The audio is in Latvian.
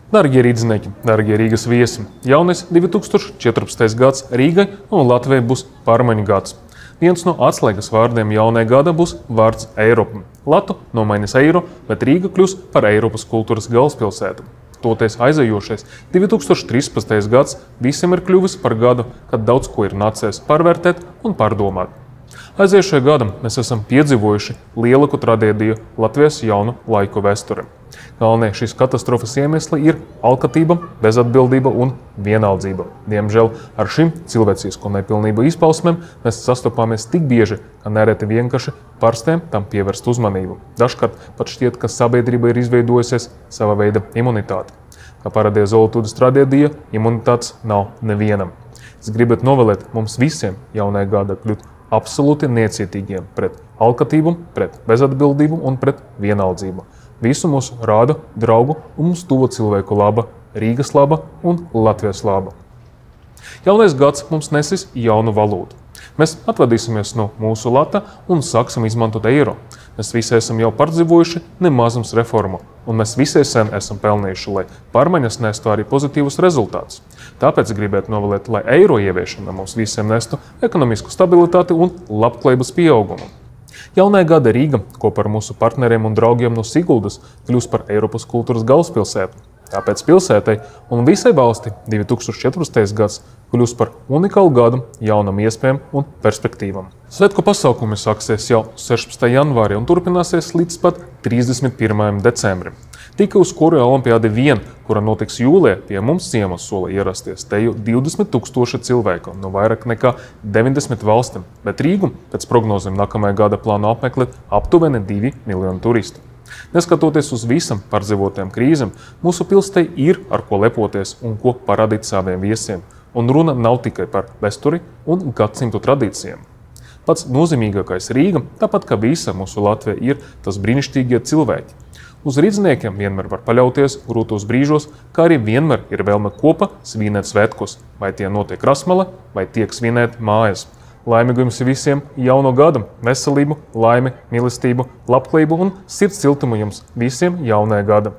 Darbie rīdznieki, darbie Rīgas viesi, jaunais 2014. gads Rīgai un Latvijai būs pārmaiņu gads. Viens no atslēgas vārdiem jaunajā gada būs vārds Eiropa. Latu nomainīs eiro, bet Rīga kļūs par Eiropas kultūras galvaspilsētu. Toties aizejošais 2013. gads visiem ir kļuvis par gadu, kad daudz ko ir nācies pārvērtēt un pārdomāt. Aizejošajā gadam mēs esam piedzīvojuši lielāku traģēdiju Latvijas jaunu laiku vēsturē. Galvenie šīs katastrofas iemesli ir alkatība, bezatbildība un vienaldzība. Diemžēl ar šīm cilvēcisko nepilnību izpausmēm mēs sastopāmies tik bieži, ka nereti vienkārši pārstējam tam pievērst uzmanību. Dažkārt pat šķiet, ka sabiedrība ir izveidojusies sava veida imunitāte. Kā parādīja Zoltūdas traģēdija, imunitātes nav nevienam. Es gribētu novēlēt mums visiem jaunajā gadā kļūt absolūti necietīgiem pret alkatību, pret bezatbildību un pret vienaldzību. Visu mūsu rāda, draugu un mums tuvo cilvēku laba, Rīgas laba un Latvijas laba. Jaunais gads mums nesīs jaunu valūtu. Mēs atvadīsimies no mūsu lata un sāksim izmantot eiro. Mēs visi esam jau pārdzīvojuši nemazums reformu, un mēs visi sen esam pelnījuši, lai pārmaiņas nestu arī pozitīvus rezultātus. Tāpēc gribētu novēlēt, lai eiro ieviešana mums visiem nestu ekonomisku stabilitāti un labklājības pieaugumu. Jaunajā gada Rīga kopā ar mūsu partneriem un draugiem no Siguldas kļūs par Eiropas kultūras galvaspilsētu. Tāpēc pilsētai un visai valsti 2014. gads kļūs par unikālu gadu jaunam iespējām un perspektīvam. Svētku pasākumi sāksies jau 16. janvārī un turpināsies līdz pat 31. decembrim. Tikai uz Koreja olimpiādi vien, kura notiks jūlijā, pie mums ciemos sola ierasties teju 20 000 cilvēku no vairāk nekā 90 valstīm, bet Rīgu pēc prognozēm nākamajā gada plānu apmeklēt aptuveni 2 miljoni turistu. Neskatoties uz visam pārdzīvotiem krīzēm, mūsu pilsētai ir ar ko lepoties un ko parādīt saviem viesiem, un runa nav tikai par vēsturi un gadsimtu tradīcijām. Pats nozīmīgākais Rīga, tāpat kā visa mūsu Latvija, ir tas brīnišķīgie cilvēki. Uz rīdzniekiem vienmēr var paļauties grūtos brīžos, kā arī vienmēr ir vēlme kopā svinēt svētkos, vai tie notiek Rasmale, vai tiek svinēt mājas. Laimīgu jums visiem jauno gadu, veselību, laimi, mīlestību, labklājību un sirds siltumu jums visiem jaunajā gada.